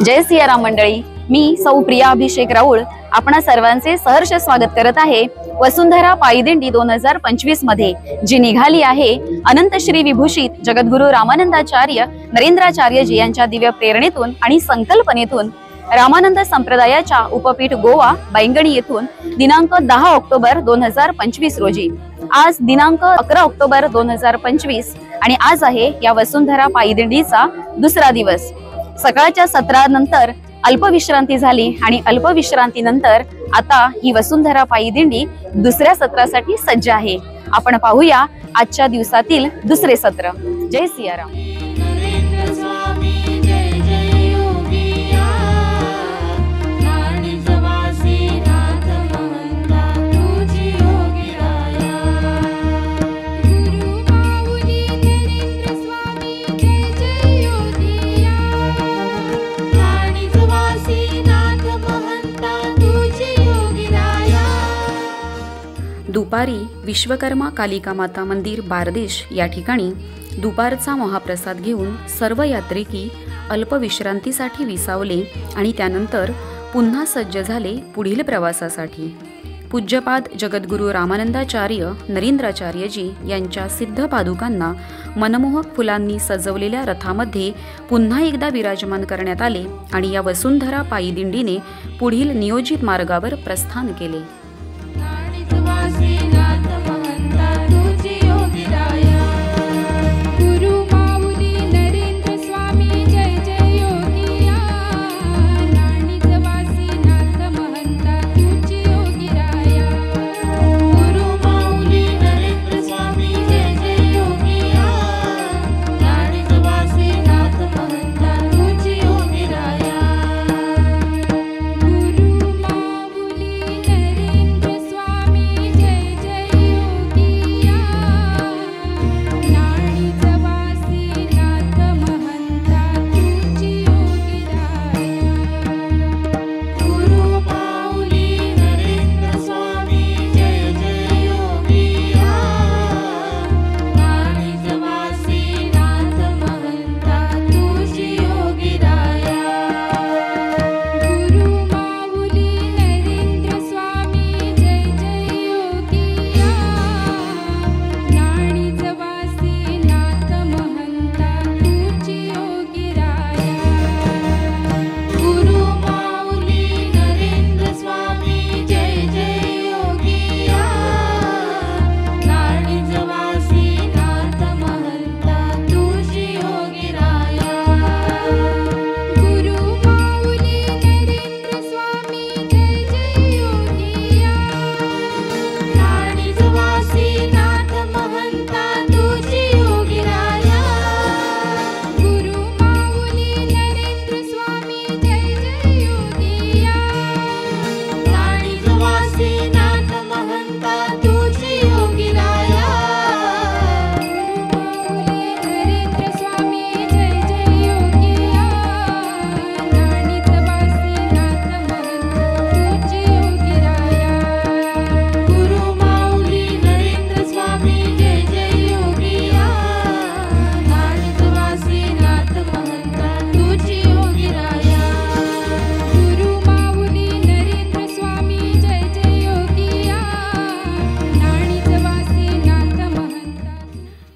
जय सियाराम मंडळी, मी सौ प्रिया अभिषेक राऊळ आपणा सर्वांचे सहर्ष स्वागत करत आहे। वसुंधरा पायदिंडी 2025 मध्ये जी निघाली आहे अनंत श्री विभूषित जगद्गुरु रामानंदाचार्य नरेंद्राचार्यजी यांच्या दिव्य प्रेरणेतून आणि संकल्पनेतून रामानंद संप्रदायाच्या उपपीठ गोवा बैंगणी येथून दिनांक 10 ऑक्टोबर 2025 रोजी। आज दिनांक 11 ऑक्टोबर 2025 आणि आज आहे या वसुंधरा पायदिंडीचा दुसरा दिवस। सकाळच्या सत्रानंतर अल्पविश्रांती झाली आणि अल्पविश्रांतीनंतर आता ही वसुंधरा पायदिंडी दुसऱ्या सत्रासाठी सज्ज आहे। आपण पाहूया आजच्या दिवसातील दुसरे सत्र। जय सियाराम। दुपारी विश्वकर्मा कालिका माता मंदिर बारदेश या ठिकाणी दुपारचा महाप्रसाद घेऊन सर्व यात्रिकी अल्पविश्रांतीसाठी विसावले आणि त्यानंतर पुन्हा सज्ज झाले पुढील प्रवासासाठी। पूज्यपाद जगद्गुरु रामानंदाचार्य नरेंद्राचार्यजी यांच्या सिद्ध पादुकांना मनमोहक फुलांनी सजवलेल्या रथामध्ये पुन्हा एकदा विराजमान करण्यात आले आणि या वसुंधरा पायदिंडीने पुढील नियोजित मार्गावर प्रस्थान केले।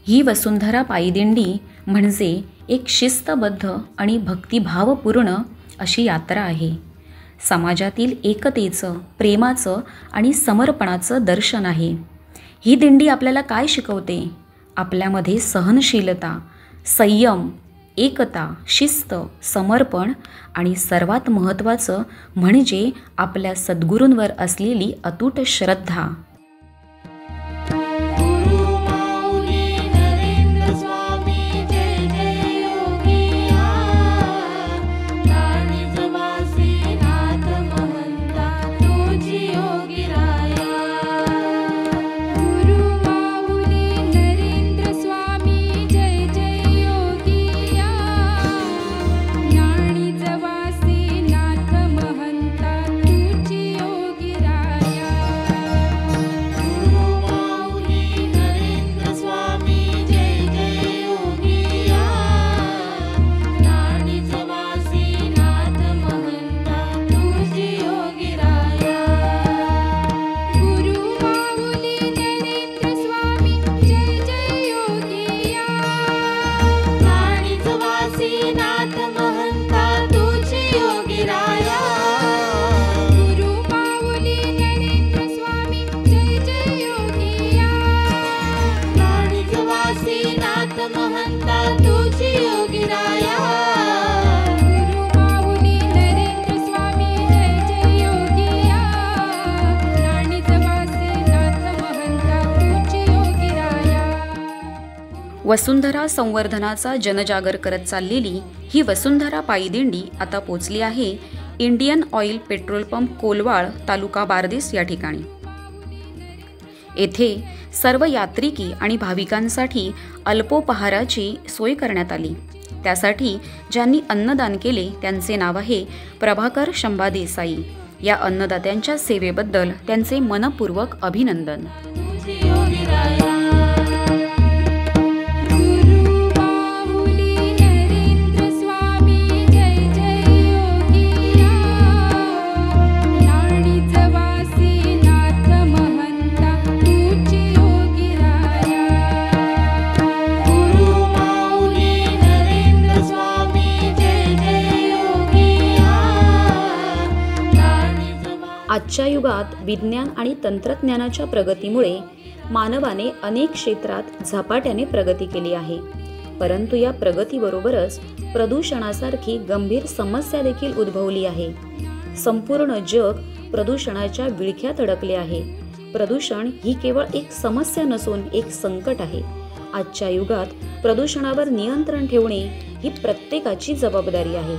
ही वसुंधरा पायदिंडी म्हणजे एक शिस्तबद्ध आणि भक्तिभावपूर्ण अशी यात्रा आहे। समाजातील एकतेचं, प्रेमाचं आणि समर्पणाचं दर्शन आहे। ही दिंडी आपल्याला काय शिकवते? आपल्यामध्ये सहनशीलता, संयम, एकता, शिस्त, समर्पण आणि सर्वात महत्त्वाचं म्हणजे आपल्या सद्गुरूंवर असलेली अतूट श्रद्धा। वसुंधरा संवर्धनाचा जनजागर करत चाललेली ही वसुंधरा पायीदिंडी आता पोचली आहे Indian oil petrol pump Colvale taluka Bardez या ठिकाणी। येथे सर्व यात्रिकी आणि भाविकांसाठी अल्पोपहाराची सोय करण्यात आली। त्यासाठी ज्यांनी अन्नदान केले त्यांचे नाव आहे प्रभाकर शंभा देसाई। या अन्नदात्यांच्या सेवेबद्दल त्यांचे मनपूर्वक अभिनंदन। आजच्या युगात विज्ञान आणि तंत्रज्ञानाच्या प्रगतीमुळे मानवाने अनेक क्षेत्रात झपाट्याने प्रगती केली आहे, परंतु या प्रगतीबरोबरच प्रदूषणासारखी गंभीर समस्या देखील उद्भवली आहे। संपूर्ण जग प्रदूषणाच्या विळख्यात अडकले आहे। प्रदूषण ही केवळ एक समस्या नसून एक संकट आहे। आजच्या युगात प्रदूषणावर नियंत्रण ठेवणे ही प्रत्येकाची जबाबदारी आहे।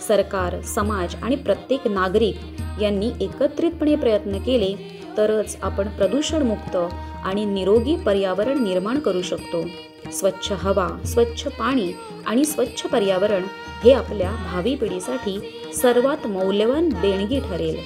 सरकार, समाज आणि प्रत्येक नागरिक यांनी एकत्रितपणे प्रयत्न केले तरच आपण प्रदूषणमुक्त आणि निरोगी पर्यावरण निर्माण करू शकतो। स्वच्छ हवा, स्वच्छ पाणी आणि स्वच्छ पर्यावरण हे आपल्या भावी पिढीसाठी सर्वात मौल्यवान देणगी ठरेल।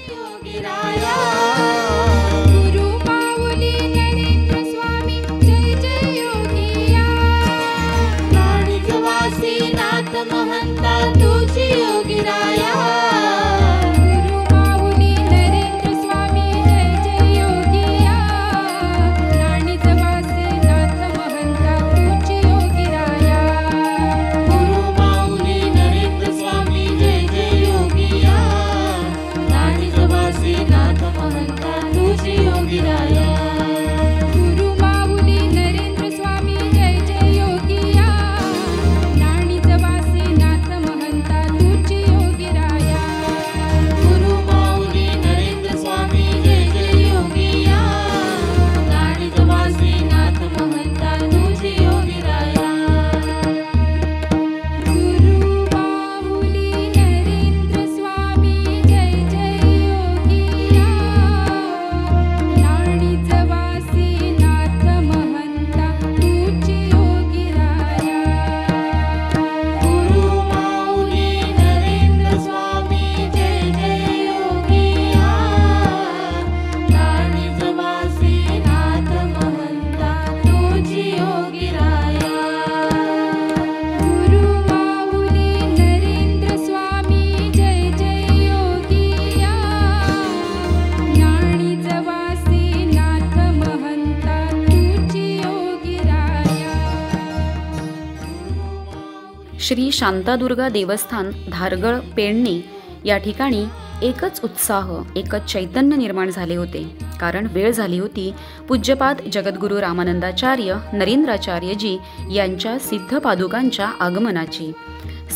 श्री शांतादुर्गा देवस्थान धारगळ पेडणे या ठिकाणी एकच उत्साह, एकच चैतन्य निर्माण झाले होते, कारण वेळ झाली होती पूज्यपाद जगद्गुरू रामानंदाचार्य नरेंद्राचार्यजी यांच्या सिद्ध पादुकांच्या आगमनाची।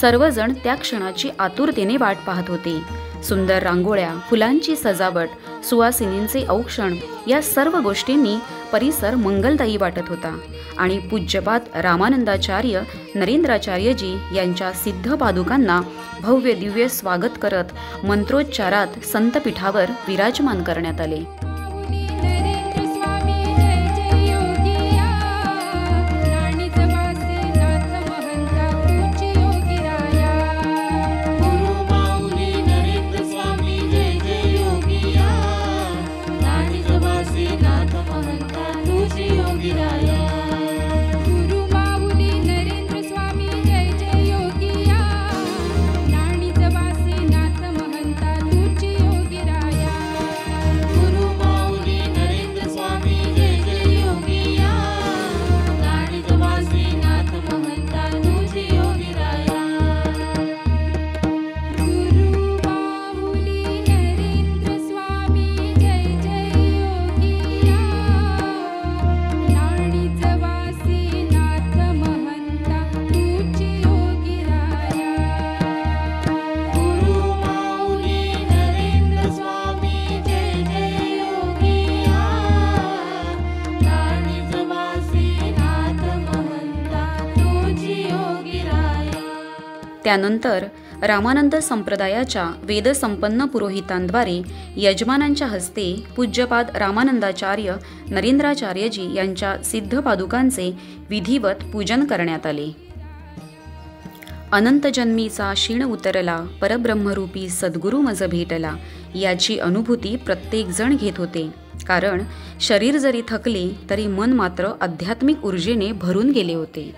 सर्वजण त्या क्षणाची आतुरतेने वाट पाहत होते। सुंदर रांगोळ्या, फुलांची सजावट, सुवासिनींचे औक्षण या सर्व गोष्टींनी परिसर मंगलदायी वाटत होता आणि पूज्यपाद रामानंदाचार्य नरेंद्राचार्यजी यांच्या सिद्ध पादुकांना भव्य दिव्य स्वागत करत मंत्रोच्चारात संतपीठावर विराजमान करण्यात आले। त्यानंतर रामानंद संप्रदायाच्या वेदसंपन्न पुरोहितांद्वारे यजमानांच्या हस्ते पूज्यपाद रामानंदाचार्य नरेंद्राचार्यजी यांच्या सिद्ध पादुकांचे विधिवत पूजन करण्यात आले। अनंत जन्मीचा क्षीण उतरला, परब्रह्मरूपी सद्गुरू मज भेटला याची अनुभूती प्रत्येकजण घेत होते, कारण शरीर जरी थकले तरी मन मात्र आध्यात्मिक ऊर्जेने भरून गेले होते।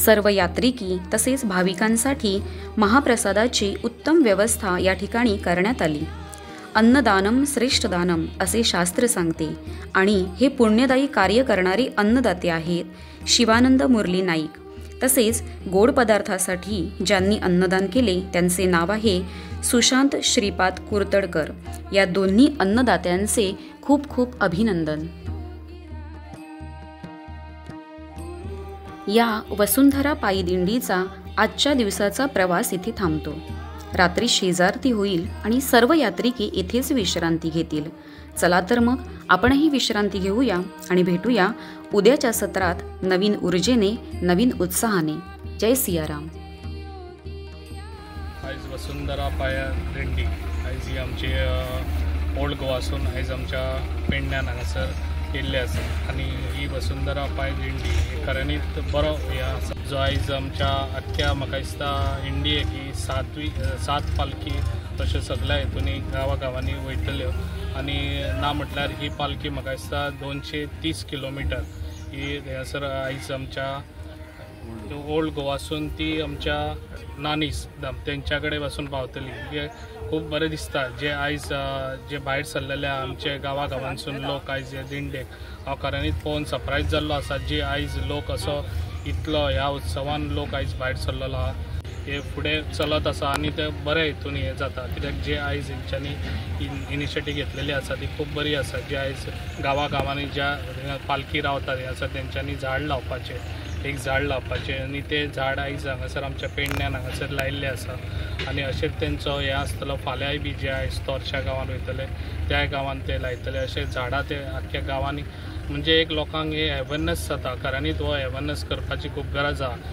सर्व यात्रिकी तसेच भाविकांसाठी महाप्रसादाची उत्तम व्यवस्था या ठिकाणी करण्यात आली। अन्नदानम श्रेष्ठ दानम असे शास्त्र सांगते आणि हे पुण्यदायी कार्य करणारे अन्नदाते आहेत शिवानंद मुरली नाईक। तसेच गोड पदार्थासाठी ज्यांनी अन्नदान केले त्यांचे नाव आहे सुशांत श्रीपाद कुर्तडकर। या दोन्ही अन्नदात्यांचे खूप खूप अभिनंदन। या वसुंधरा पायी दिंडीचा आजच्या दिवसाचा प्रवास इथे थांबतो। रात्री शेजारती होईल आणि सर्व यात्रिकी येथेच विश्रांती घेतील। चला तर मग आपणही विश्रांती घेऊया आणि भेटूया उद्याच्या सत्रात नवीन ऊर्जेने नवीन उत्साहाने। जय सियाराम। आज वसुंधरा पाया दिंडी आज ही आमची ओल्ड गोवासून आज आमच्या पेडण्यान हांगासर केल्ले आसा आनी ही वसुंधरा पाय दिंडी खऱ्यांनीच बरो हे आसा जो आयज आमच्या आख्ख्या म्हाका दिसता इंडियेक ही सात पालखी तशें सगळ्या हितूनी गांवांनी वयतल्यो आनी ना म्हटल्यार ही पालखी म्हाका दिसता 230 किलोमिटर ही हांगासर आयज आमच्या ओल्ड गोवासून ती आमच्या नानीस तेंच्या कडेन वचून पावतली। हे खूब बरें दिसता जे आयज जे भायर सरलेले आमचे गांवांसून लोक आयज हे दिंडेक हांव खऱ्यांनीच पळोवन सरप्रायज जाल्लो आसा जे आयज लोक असो इतलो ह्या उत्सवान लोक आयज भायर सरलेलो आहा। हे फुडें चलत आसा आनी ते बरे हितून हे जाता, कित्याक जे आयज हेंच्यांनी इनिशिएटीव घेतलेली आसा ती खूब बरी आसा। जे आयज गांवांनी ज्या पालखी रावतात हे आसा तेंच्यांनी झाड लावपाचे, एक झाड लावपाचें आनी ते झाड आयज हांगासर आमच्या पेडण्यान हांगासर लायिल्लें आसा आनी अशेंच तेंचो हे आसतलो फाल्यांय बी जे आयज तोरच्या गांवांत वयतले त्या गांवांत ते लायतले। अशें झाडां ते आख्ख्या गांवांनी म्हणजे एक लोकांक हे अवेरनेस जाता, खऱ्यांनीच हो अवेरनेस करपाची खूब गरज आसा।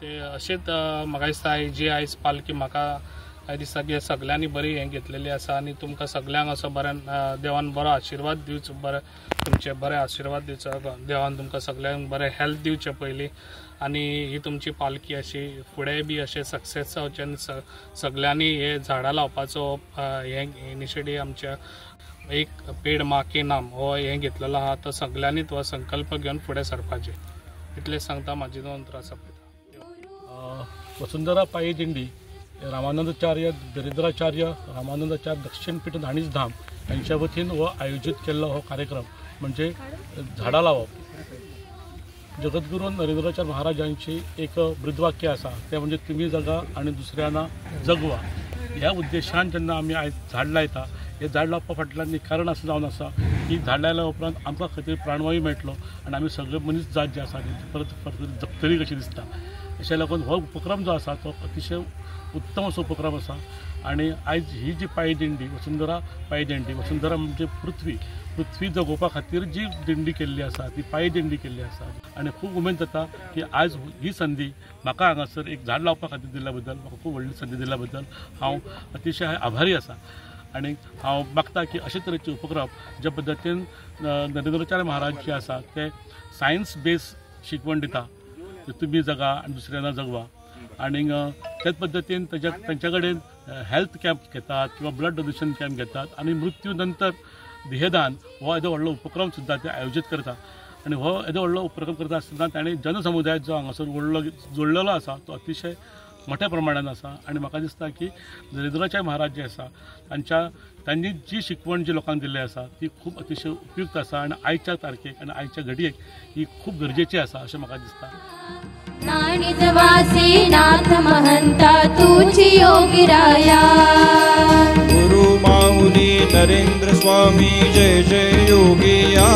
ते अशेंच म्हाका दिसता जी आयज पालखी म्हाका दिसता की सगळ्यांनी बरी हें घेतलेली आसा आनी तुमकां सगळ्यांक असो बरें देवान बरो आशिर्वाद दिवचो, बरे तुमचे बरे आशिर्वाद दिवचो देवान तुमकां सगळ्यांक बरें हेल्थ दिवचें पयलीं आनी ही तुमची पालखी अशी फुडें बी अशें सक्सेस जावचें आनी सगळ्यांनी हे झाडां लावपाचो हे इनिशिएटीव आमच्या एक पेड माँ के नाम हो हें घेतलेलो आहा, तो सगळ्यांनीच हो संकल्प घेवन फुडें सरपाचें इतलें सांगता म्हाजी 2 त्रास आपयता। वसुंधरा पायी दिंडी रामानंदाचार्य दरिद्राचार्य रामानंदाचार्य दक्षिणपीठ न्हाणीच धाम यांच्या वतीन हो आयोजित केल्लो हो कार्यक्रम म्हणजे झाडां लावप। जगद्गुरू नरेंद्राचार्य महाराजांची एक ब्रीदवाक्य आसा ते म्हणजे तुम्ही जगा आणि दुसऱ्यांना जगवा। ह्या उद्देशान जेन्ना आमी आयज झाड लायता हे झाड लावपा फाटल्यान एक कारण असं जावन आसा की झाड लायल्या उपरांत आमकां खातीर प्राणवायू मेळटलो आनी आमी सगळे मनीस जात जे आसा परत जगतली कशी दिसता। अशें लागून हो उपक्रम जो आसा तो अतिशय उत्तम असो उपक्रम आसा आनी आयज ही जी पायी दिंडी वसुंधरा पायी दिंडी, वसुंधरा म्हणजे पृथ्वी जगोवपा खातीर जी दिंडी केल्ली आसा ती पायी दिंडी केल्ली आसा आनी खूब उमेद जाता की आज ही संदी म्हाका हांगासर एक झाड लावपा खातीर दिल्ल्या बद्दल, म्हाका खूब व्हडली संदी दिल्ल्या बद्दल हांव अतिशय आभारी आसा। आनी हांव मागता की अशे तरेचे उपक्रम ज्या पद्दतीन नरेंद्राचार्य महाराज जे आसा ते सायन्स बेस शिकवण दिता, तुम्ही जगा आणि दुसऱ्यांना जगवा आणि त्याच पद्धतीन त्यांच्या कडेन हेल्थ कॅम्प घेतात किंवा ब्लड डोनेशन कॅम्प घेतात आणि मृत्यू नंतर देहदान हो येदो व्हडलो उपक्रम सुद्दां ते आयोजीत करता आणि हो येदो व्हडलो उपक्रम करता आसतना ताणें जनसमुदाय जो हांगासर जोडलेलो आसा तो अतिशय मोठ्या प्रमाणात आसा आणि म्हाका दिसता की नरेंद्राचार्य महाराज जे आसा त्यांनी जी शिकवण जी लोकांक दिल्ली आसा ती खूब अतिशय उपयुक्त आसा आणि आयच्या तारखेक आणि आयच्या घडयेक ही खूब गरजेची आसा अशें म्हाका दिसता। नानिजवासी नाथ महंता तुझी योगिराया, गुरु माऊली नरेंद्र स्वामी जय जय योगिया।